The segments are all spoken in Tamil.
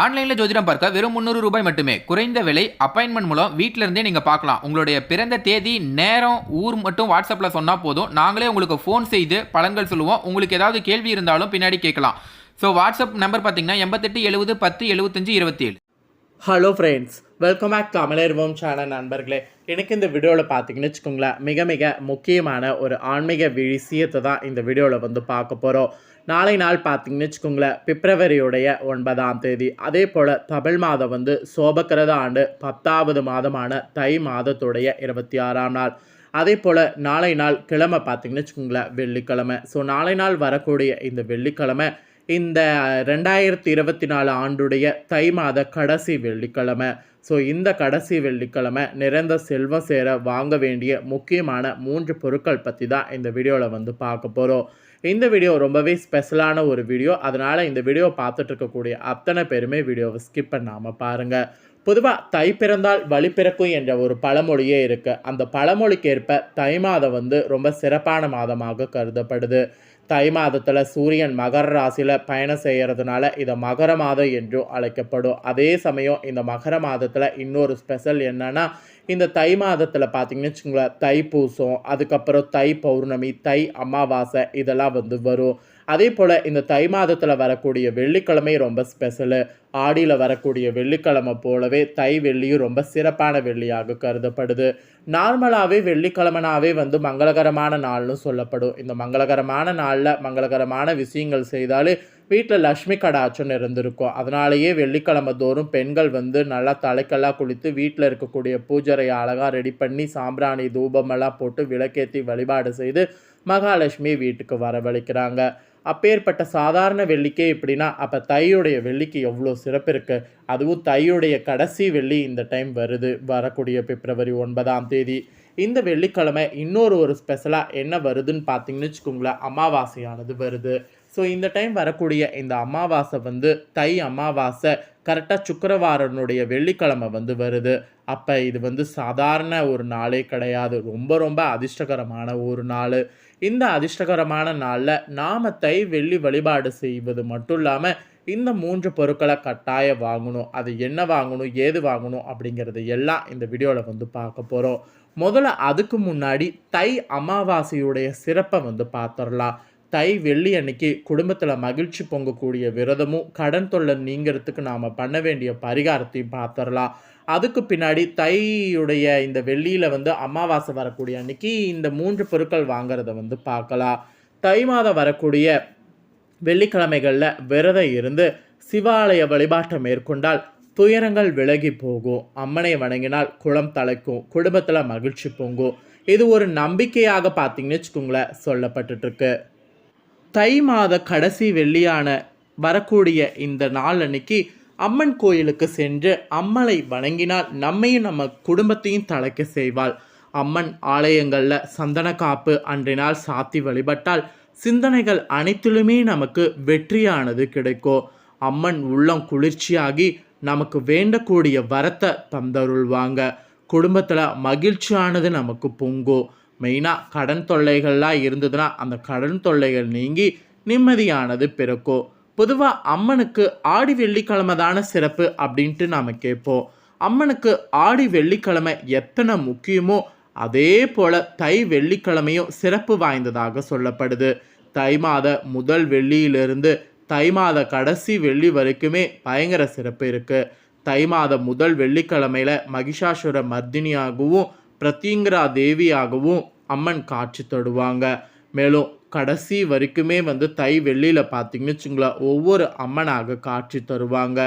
ஆன்லைன்ல ஜோதிடம் பார்க்க வெறும் 300 ரூபாய் மட்டுமே. குறைந்த விலை. அப்பாயின்ட்மென்ட் மூலம் வீட்ல இருந்தே நீங்க பார்க்கலாம். உங்களுடைய பிறந்த தேதி, நேரம், ஊர் மட்டும் வாட்ஸ்அப்ல சொன்னா போதும். நாங்களே உங்களுக்கு ஃபோன் செய்து பலன்கள் சொல்லுவோம். உங்களுக்கு ஏதாவது கேள்வி இருந்தாலும் பின்னாடி கேட்கலாம். ஸோ வாட்ஸ்அப் நம்பர் பார்த்தீங்கன்னா 88 70 10 75 27. Hello friends, welcome back to Amalarvom channel நண்பர்களே. எனக்கு இந்த வீடியோவில் பார்த்தீங்கன்னு வச்சுக்கோங்களேன், மிக மிக முக்கியமான ஒரு ஆன்மீக விஷயத்தை தான் இந்த வீடியோவில் வந்து பார்க்க போகிறோம். நாளை நாள் பார்த்தீங்கன்னு வச்சுக்கோங்களேன், பிப்ரவரியுடைய 9ஆம் தேதி. அதே போல் தமிழ் மாதம் வந்து சோபக்கிரத ஆண்டு 10வது மாதமான தை மாதத்துடைய 26ஆம் நாள். அதே போல் நாளை நாள் கிழமை பார்த்தீங்கன்னு வச்சுக்கோங்களேன், வெள்ளிக்கிழமை. ஸோ நாளை நாள் வரக்கூடிய இந்த வெள்ளிக்கிழமை இந்த 2024 ஆண்டுடைய தை மாத கடைசி வெள்ளிக்கிழமை. ஸோ இந்த கடைசி வெள்ளிக்கிழமை நிறைந்த செல்வம் சேர வாங்க வேண்டிய முக்கியமான 3 பொருட்கள் பற்றி தான் இந்த வீடியோவில் வந்து பார்க்க போகிறோம். இந்த வீடியோ ரொம்பவே ஸ்பெஷலான ஒரு வீடியோ. அதனால் இந்த வீடியோ பார்த்துட்டு இருக்கக்கூடிய அத்தனை பேருமே வீடியோவை ஸ்கிப் பண்ணாமல் பாருங்கள். பொதுவாக தை பிறந்தால் வழி பிறக்கும் என்ற ஒரு பழமொழியே இருக்குது. அந்த பழமொழிக்கு ஏற்ப தை மாதம் வந்து ரொம்ப சிறப்பான மாதமாக கருதப்படுது. தை மாதத்தில் சூரியன் மகர ராசியில் பயணம் செய்கிறதுனால இதை மகர மாதம் என்றும் அழைக்கப்படும். அதே சமயம் இந்த மகர மாதத்தில் இன்னொரு ஸ்பெஷல் என்னன்னா, இந்த தை மாதத்தில் பார்த்தீங்கன்னு வச்சுக்கோங்களேன், தைப்பூசம், அதுக்கப்புறம் தை பௌர்ணமி, தை அமாவாசை இதெல்லாம் வந்து வரும். அதே போல் இந்த தை மாதத்தில் வரக்கூடிய வெள்ளிக்கிழமை ரொம்ப ஸ்பெஷலு. ஆடியில் வரக்கூடிய வெள்ளிக்கிழமை போலவே தை வெள்ளியும் ரொம்ப சிறப்பான வெள்ளியாக கருதப்படுது. நார்மலாகவே வெள்ளிக்கிழமைனாவே வந்து மங்களகரமான நாள்னு சொல்லப்படும். இந்த மங்களகரமான நாளில் மங்களகரமான விஷயங்கள் செய்தாலே வீட்டில் லக்ஷ்மி கடாட்சம் இருந்திருக்கும். அதனாலேயே வெள்ளிக்கிழமை தோறும் பெண்கள் வந்து நல்லா தலைக்கெல்லாம் குளித்து வீட்டில் இருக்கக்கூடிய பூஜரையை அழகாக ரெடி பண்ணி சாம்பிராணி தூபமெல்லாம் போட்டு விளக்கேற்றி வழிபாடு செய்து மகாலட்சுமி வீட்டுக்கு வரவழைக்கிறாங்க. அப்பேற்பட்ட சாதாரண வெள்ளிக்கே இப்படின்னா அப்போ தையுடைய வெள்ளிக்கு எவ்வளோ சிறப்பு இருக்குது. அதுவும் தையுடைய கடைசி வெள்ளி இந்த டைம் வருது, வரக்கூடிய பிப்ரவரி 9ஆம் தேதி. இந்த வெள்ளிக்கிழமை ஒரு ஸ்பெஷலாக என்ன வருதுன்னு பார்த்தீங்கன்னு வச்சுக்கோங்களேன், அமாவாசையானது வருது. ஸோ இந்த டைம் வரக்கூடிய இந்த அமாவாசை வந்து தை அமாவாசை கரெக்டாக சுக்கிரவாரனுடைய வெள்ளிக்கிழமை வந்து வருது. அப்போ இது வந்து சாதாரண ஒரு நாளே கிடையாது, ரொம்ப ரொம்ப அதிர்ஷ்டகரமான ஒரு நாள். இந்த அதிர்ஷ்டகரமான நாளில் நாம் தை வெள்ளி வழிபாடு செய்வது மட்டும் இல்லாமல் இந்த 3 பொருட்களை கட்டாயம் வாங்கணும். அது என்ன வாங்கணும், ஏது வாங்கணும் அப்படிங்கிறது எல்லாம் இந்த வீடியோவில் வந்து பார்க்க போகிறோம். முதல்ல அதுக்கு முன்னாடி தை அமாவாசையுடைய சிறப்பை வந்து பார்த்துடலாம். தை வெள்ளி அன்னைக்கு குடும்பத்தில் மகிழ்ச்சி பொங்கக்கூடிய விரதமும் கடன் தொல்லை நீங்கிறதுக்கு நாம் பண்ண வேண்டிய பரிகாரத்தையும் பார்த்துடலாம். அதுக்கு பின்னாடி தையுடைய இந்த வெள்ளியில் வந்து அமாவாசை வரக்கூடிய அன்னைக்கு இந்த 3 பொருட்கள் வாங்கிறத வந்து பார்க்கலாம். தை மாதம் வரக்கூடிய வெள்ளிக்கிழமைகளில் விரதம் இருந்து சிவாலய வழிபாட்டை மேற்கொண்டால் துயரங்கள் விலகி போகும். அம்மனை வணங்கினால் குளம் தலைக்கும், குடும்பத்தில் மகிழ்ச்சி பொங்கும். இது ஒரு நம்பிக்கையாக பார்த்தீங்கன்னு வச்சுக்கோங்களேன் சொல்லப்பட்டுருக்கு. தை மாத கடைசி வெள்ளியான வரக்கூடிய இந்த நாள் அன்னைக்கு அம்மன் கோயிலுக்கு சென்று அம்மனை வணங்கினால் நம்மையும் நம்ம குடும்பத்தையும் தலைக்க செய்வாள். அம்மன் ஆலயங்களில் சந்தன காப்பு அன்றினால் சாத்தி வழிபட்டால் சிந்தனைகள் அனைத்திலுமே நமக்கு வெற்றியானது கிடைக்கும். அம்மன் உள்ளம் குளிர்ச்சியாகி நமக்கு வேண்டக்கூடிய வரத்தை தந்தருள்வாங்க. குடும்பத்தில் மகிழ்ச்சியானது நமக்கு பொங்கும். மெயினாக கடன் தொல்லைகள்லாம் இருந்ததுன்னா அந்த கடன் தொல்லைகள் நீங்கி நிம்மதியானது பிறக்கும். பொதுவாக அம்மனுக்கு ஆடி வெள்ளிக்கிழமை தானே சிறப்பு அப்படின்ட்டு நாம் கேட்போம். அம்மனுக்கு ஆடி வெள்ளிக்கிழமை எத்தனை முக்கியமோ அதே போல் தை வெள்ளிக்கிழமையும் சிறப்பு வாய்ந்ததாக சொல்லப்படுது. தை மாத முதல் வெள்ளியிலிருந்து தை மாத கடைசி வெள்ளி வரைக்குமே பயங்கர சிறப்பு இருக்குது. தை மாத முதல் வெள்ளிக்கிழமையில் மகிஷாசுர மர்தினியாகவும் பிரத்யங்கரா தேவியாகவும் அம்மன் காட்சி தருவாங்க. மேலும் கடைசி வரைக்குமே வந்து தை வெள்ளியில் பார்த்தீங்கன்னு வச்சுங்களேன், ஒவ்வொரு அம்மனாக காட்சி தருவாங்க.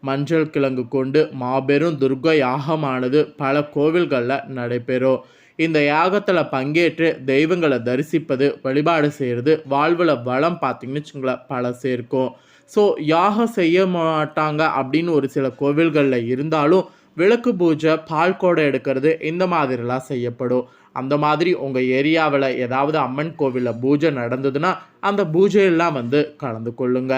மஞ்சள் கிழங்கு கொண்டு மாபெரும் துர்க யாகமானது பல கோவில்களில் நடைபெறும். இந்த யாகத்தில் பங்கேற்று தெய்வங்களை தரிசிப்பது, வழிபாடு செய்கிறது வாழ்வில் வளம் பார்த்தீங்கன்னு வச்சுங்களேன் பல சேர்க்கும். ஸோ யாகம் செய்ய மாட்டாங்க அப்படின்னு ஒரு சில கோவில்களில் இருந்தாலும் விளக்கு பூஜை, பால் கோடை எடுக்கிறது இந்த மாதிரிலாம் செய்யப்படும். அந்த மாதிரி உங்கள் ஏரியாவில் ஏதாவது அம்மன் கோவிலில் பூஜை நடந்ததுன்னா அந்த பூஜையெல்லாம் வந்து கலந்து கொள்ளுங்க.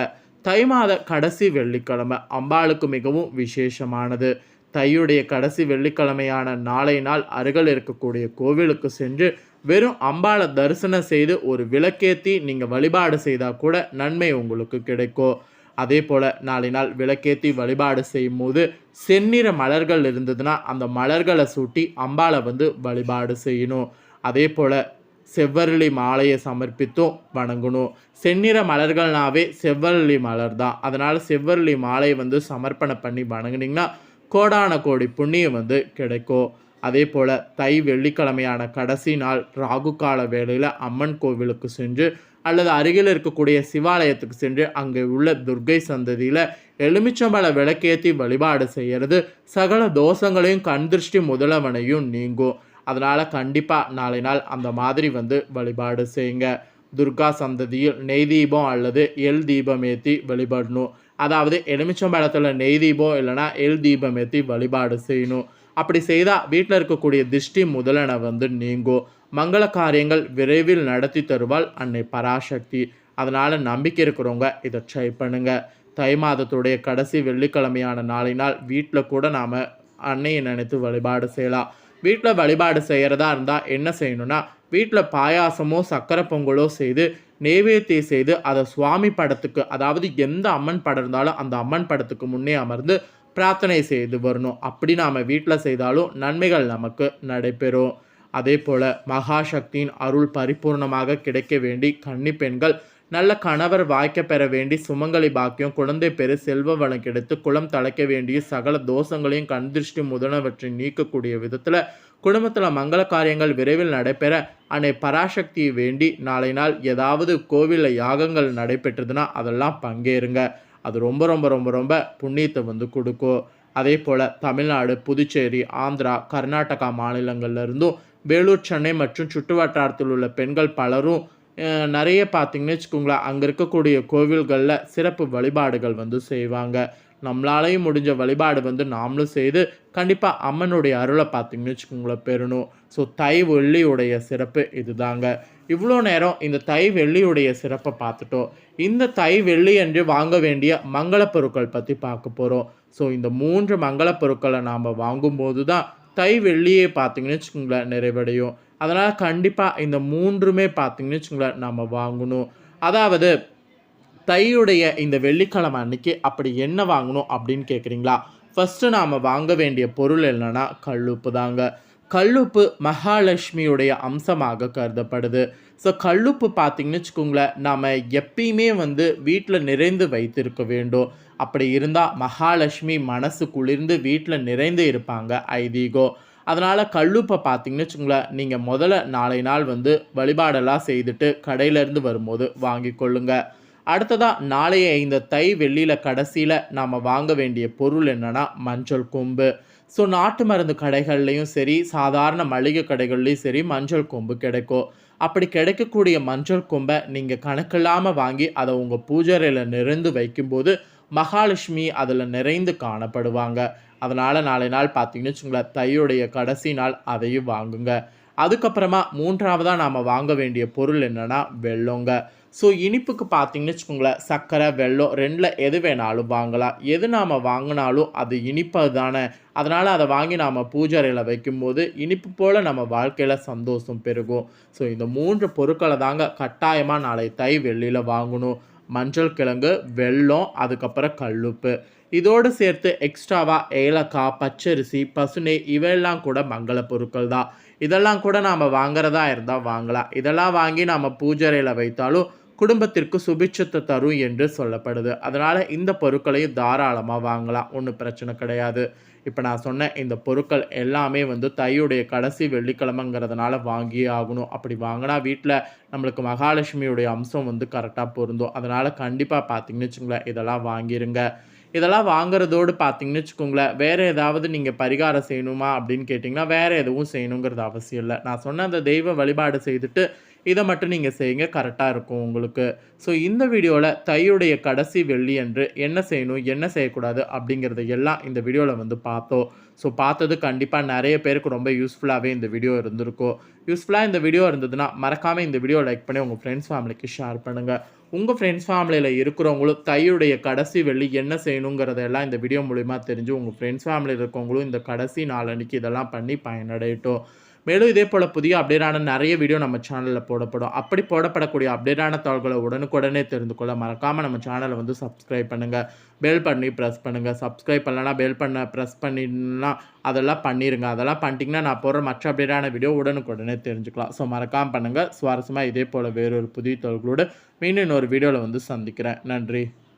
தை மாத கடைசி வெள்ளிக்கிழமை அம்பாளுக்கு மிகவும் விசேஷமானது. தையுடைய கடைசி வெள்ளிக்கிழமையான நாளை நாள் அருகில் இருக்கக்கூடிய கோவிலுக்கு சென்று வெறும் அம்பாளை தரிசனம் செய்து ஒரு விளக்கேற்றி நீங்கள் வழிபாடு செய்தால் கூட நன்மை உங்களுக்கு கிடைக்கும். அதே போல் நாளை நாள் விளக்கேற்றி வழிபாடு செய்யும் போது செந்நிற மலர்கள் இருந்ததுன்னா அந்த மலர்களை சூட்டி அம்பாளை வந்து வழிபாடு செய்யணும். அதே போல் செவ்வரளி மாலையை சமர்ப்பித்தும் வணங்கணும். செந்நிற மலர்கள்னாவே செவ்வரளி மலர் தான். அதனால் செவ்வரளி மாலையை வந்து சமர்ப்பணம் பண்ணி வணங்குனீங்கன்னா கோடான கோடி புண்ணியம் வந்து கிடைக்கும். அதே போல் தை வெள்ளிக்கிழமையான கடைசி நாள் ராகு கால வேளையில் அம்மன் கோவிலுக்கு சென்று அல்லது அருகில் இருக்கக்கூடிய சிவாலயத்துக்கு சென்று அங்கே உள்ள துர்க்கை சந்ததியில் எலுமிச்சம்பழ விளக்கேற்றி வழிபாடு செய்கிறது சகல தோஷங்களையும் கண் திருஷ்டி முதலவனையும் நீங்கும். அதனால் கண்டிப்பாக நாளை நாள் அந்த மாதிரி வந்து வழிபாடு செய்யுங்க. துர்கா சந்ததியில் நெய் தீபம் அல்லது எல் தீபம் ஏற்றி வழிபடணும். அதாவது எலுமிச்சம்பழத்தில் நெய் தீபம் இல்லைனா எல் தீபம் ஏற்றி வழிபாடு செய்யணும். அப்படி செய்தால் வீட்டில் இருக்கக்கூடிய திஷ்டி முதலனை வந்து நீங்கும். மங்கள காரியங்கள் விரைவில் நடத்தி தருவாள் அன்னை பராசக்தி. அதனால் நம்பிக்கை இருக்கிறவங்க இதை ட்ரை பண்ணுங்கள். தை மாதத்துடைய கடைசி வெள்ளிக்கிழமையான நாளை நாள் வீட்டில் கூட நாம் அன்னையை நினைத்து வழிபாடு செய்யலாம். வீட்டில் வழிபாடு செய்கிறதா இருந்தால் என்ன செய்யணும்னா, வீட்டில் பாயாசமோ சக்கரை பொங்கலோ செய்து நெய்வேத்தியம் செய்து அதை சுவாமி படத்துக்கு, அதாவது எந்த அம்மன் படம் இருந்தாலும் அந்த அம்மன் படத்துக்கு முன்னே அமர்ந்து பிரார்த்தனை செய்து வரணும். அப்படி நாம் வீட்டில் செய்தாலும் நன்மைகள் நமக்கு நடைபெறும். அதே போல் மகாசக்தியின் அருள் பரிபூர்ணமாக கிடைக்க வேண்டி கன்னி பெண்கள் நல்ல கணவர் வாய்க்க பெற வேண்டி சுமங்கலி பாக்கியம் குழந்தை பெரு செல்வ வளம் கிடைத்து குலம் தழைக்க வேண்டிய சகல தோஷங்களையும் கண் திருஷ்டி முதலவற்றை நீக்கக்கூடிய விதத்தில் குடும்பத்தில் மங்கள காரியங்கள் விரைவில் நடைபெற அன்னை பராசக்தியை வேண்டி நாளை நாள் ஏதாவது கோவிலில் யாகங்கள் நடைபெற்றதுன்னா அதெல்லாம் பங்கேறுங்க. அது ரொம்ப ரொம்ப ரொம்ப ரொம்ப புண்ணியத்தை வந்து கொடுக்கும். அதே போல் தமிழ்நாடு, புதுச்சேரி, ஆந்திரா, கர்நாடகா மாநிலங்கள்லேருந்தும் வேலூர், சென்னை மற்றும் சுற்றுவட்டாரத்தில் உள்ள பெண்கள் பலரும் நிறைய பார்த்திங்கன்னு வச்சுக்கோங்களேன், அங்கே இருக்கக்கூடிய கோவில்களில் சிறப்பு வழிபாடுகள் வந்து செய்வாங்க. நம்மளாலையும் முடிஞ்ச வழிபாடு வந்து நாமளும் செய்து கண்டிப்பாக அம்மனுடைய அருளை பார்த்திங்கன்னு வச்சுக்கோங்களேன் பெறணும். ஸோ தை வெள்ளியுடைய சிறப்பு இதுதாங்க. இவ்வளோ நேரம் இந்த தை வெள்ளியுடைய சிறப்பை பார்த்துட்டோம். இந்த தை வெள்ளி என்று வாங்க வேண்டிய மங்கள பொருட்கள் பற்றி பார்க்க போகிறோம். ஸோ இந்த 3 மங்கள பொருட்களை நாம் வாங்கும்போது தான் தை வெள்ளியே பார்த்திங்கன்னு வச்சுக்கோங்களேன் நிறைவடையும். அதனால் கண்டிப்பாக இந்த 3மே பார்த்திங்கன்னு வச்சுக்கோங்களேன் நம்ம வாங்கணும். அதாவது தையுடைய இந்த வெள்ளிக்கிழமை அன்னைக்கு அப்படி என்ன வாங்கணும் அப்படின்னு கேட்குறீங்களா? ஃபஸ்ட்டு நாம் வாங்க வேண்டிய பொருள் என்னென்னா கல்லுப்பு தாங்க. கல்லுப்பு மகாலட்சுமியுடைய அம்சமாக கருதப்படுது. ஸோ கல்லுப்பு பார்த்திங்கன்னு வச்சுக்கோங்களேன் நாம் எப்பயுமே வந்து வீட்டில் நிறைந்து வைத்திருக்க வேண்டும். அப்படி இருந்தால் மகாலட்சுமி மனசு குளிர்ந்து வீட்டில் நிறைந்து இருப்பாங்க ஐதீகம். அதனால் கல்லுப்பை பார்த்திங்கன்னு வச்சுக்கோங்களேன் நீங்கள் முதல்ல நாளை நாள் வந்து வழிபாடெல்லாம் செய்துட்டு கடையிலேருந்து வரும்போது வாங்கி கொள்ளுங்க. அடுத்ததாக நாளைய இந்த தை வெள்ளியில் கடைசியில் நாம் வாங்க வேண்டிய பொருள் என்னென்னா மஞ்சள் கொம்பு. ஸோ நாட்டு மருந்து கடைகள்லையும் சரி, சாதாரண மளிகை கடைகள்லையும் சரி மஞ்சள் கொம்பு கிடைக்கும். அப்படி கிடைக்கக்கூடிய மஞ்சள் கொம்பை நீங்கள் கணக்கில்லாமல் வாங்கி அதை உங்கள் பூஜைறையில் நிறைந்து வைக்கும்போது மகாலட்சுமி அதில் நிறைந்து காணப்படுவாங்க. அதனால் நாளை நாள் பார்த்திங்கன்னு வச்சுங்களேன் தையுடைய கடைசி நாள் அதையும் வாங்குங்க. அதுக்கப்புறமா 3ஆவதாக நாம் வாங்க வேண்டிய பொருள் என்னென்னா வெல்லங்க. ஸோ இனிப்புக்கு பார்த்திங்கன்னு வச்சுக்கோங்களேன் சர்க்கரை, வெல்லம் 2ல் எது வேணாலும் வாங்கலாம். எது நாம் வாங்கினாலும் அது இனிப்பு தானே. அதனால் அதை வாங்கி நாம் பூஜைறையில் வைக்கும்போது இனிப்பு போல் நம்ம வாழ்க்கையில் சந்தோஷம் பெருகும். ஸோ இந்த 3 பொருட்களை தாங்க கட்டாயமாக நாளை தை வெள்ளியில் வாங்கணும். மஞ்சள் கிழங்கு, வெல்லம், அதுக்கப்புறம் கல்லுப்பு. இதோடு சேர்த்து எக்ஸ்ட்ராவாக ஏலக்காய், பச்சரிசி, பசுநெய் இவையெல்லாம் கூட மங்கள பொருட்கள் தான். இதெல்லாம் கூட நாம் வாங்குறதா இருந்தால் வாங்கலாம். இதெல்லாம் வாங்கி நாம் பூஜைறையில் வைத்தாலும் குடும்பத்திற்கு சுபிட்சத்தை தரும் என்று சொல்லப்படுது. அதனால் இந்த பொருட்களையும் தாராளமாக வாங்கலாம், ஒன்றும் பிரச்சனை கிடையாது. இப்போ நான் சொன்ன இந்த பொருட்கள் எல்லாமே வந்து தையுடைய கடைசி வெள்ளிக்கிழமைங்கிறதுனால வாங்கியே ஆகணும். அப்படி வாங்கினா வீட்டில் நம்மளுக்கு மகாலட்சுமியுடைய அம்சம் வந்து கரெக்டாக பொருந்தும். அதனால் கண்டிப்பாக பார்த்திங்கன்னு வச்சுக்கோங்களேன் இதெல்லாம் வாங்கிடுங்க. இதெல்லாம் வாங்குறதோடு பார்த்திங்கன்னு வச்சுக்கோங்களேன் வேறு ஏதாவது நீங்கள் பரிகாரம் செய்யணுமா அப்படின்னு கேட்டிங்கன்னா வேறு எதுவும் செய்யணுங்கிறது அவசியம் இல்லை. நான் சொன்ன அந்த தெய்வ வழிபாடு செய்துட்டு இதை மட்டும் நீங்கள் செய்யுங்க, கரெக்டாக இருக்கும் உங்களுக்கு. ஸோ இந்த வீடியோவில் தையுடைய கடைசி வெள்ளி அன்று என்ன செய்யணும் என்ன செய்யக்கூடாது அப்படிங்கிறத எல்லாம் இந்த வீடியோவில் வந்து பார்த்தோம். ஸோ பார்த்தது கண்டிப்பாக நிறைய பேருக்கு ரொம்ப யூஸ்ஃபுல்லாகவே இந்த வீடியோ இருந்திருக்கும். யூஸ்ஃபுல்லாக இந்த வீடியோ இருந்ததுன்னா மறக்காமல் இந்த வீடியோ லைக் பண்ணி உங்கள் ஃப்ரெண்ட்ஸ் ஃபேமிலிக்கு ஷேர் பண்ணுங்கள். உங்கள் ஃப்ரெண்ட்ஸ் ஃபேமிலியில் இருக்கிறவங்களும் தையுடைய கடைசி வெள்ளி என்ன செய்யணுங்கிறதெல்லாம் இந்த வீடியோ மூலிமா தெரிஞ்சு உங்கள் ஃப்ரெண்ட்ஸ் ஃபேமிலியில் இருக்கவங்களும் இந்த கடைசி நாளன்னைக்கு இதெல்லாம் பண்ணி பயனடையட்டும். மேலும் இதே போல் புதிய அப்டேட்டான நிறைய வீடியோ நம்ம சேனலில் போடப்படும். அப்படி போடப்படக்கூடிய அப்டேட்டான தகவல்களை உடனுக்குடனே தெரிந்து கொள்ள மறக்காமல் நம்ம சேனலை வந்து சப்ஸ்கிரைப் பண்ணுங்கள். பெல் பண்ணி ப்ரெஸ் பண்ணுங்கள். சப்ஸ்கிரைப் பண்ணலன்னா பெல் பண்ண ப்ரெஸ் பண்ணினா அதெல்லாம் பண்ணிடுங்க. அதெல்லாம் பண்ணிட்டீங்கன்னா நான் போடுற மற்ற அப்டேட்டான வீடியோ உடனுக்குடனே தெரிஞ்சுக்கலாம். ஸோ மறக்காமல் பண்ணுங்கள். சுவாரஸ்யமாக இதே போல் வேறொரு புதிய தகவல்களோடு மீண்டும் இன்னொரு வீடியோவில் வந்து சந்திக்கிறேன். நன்றி.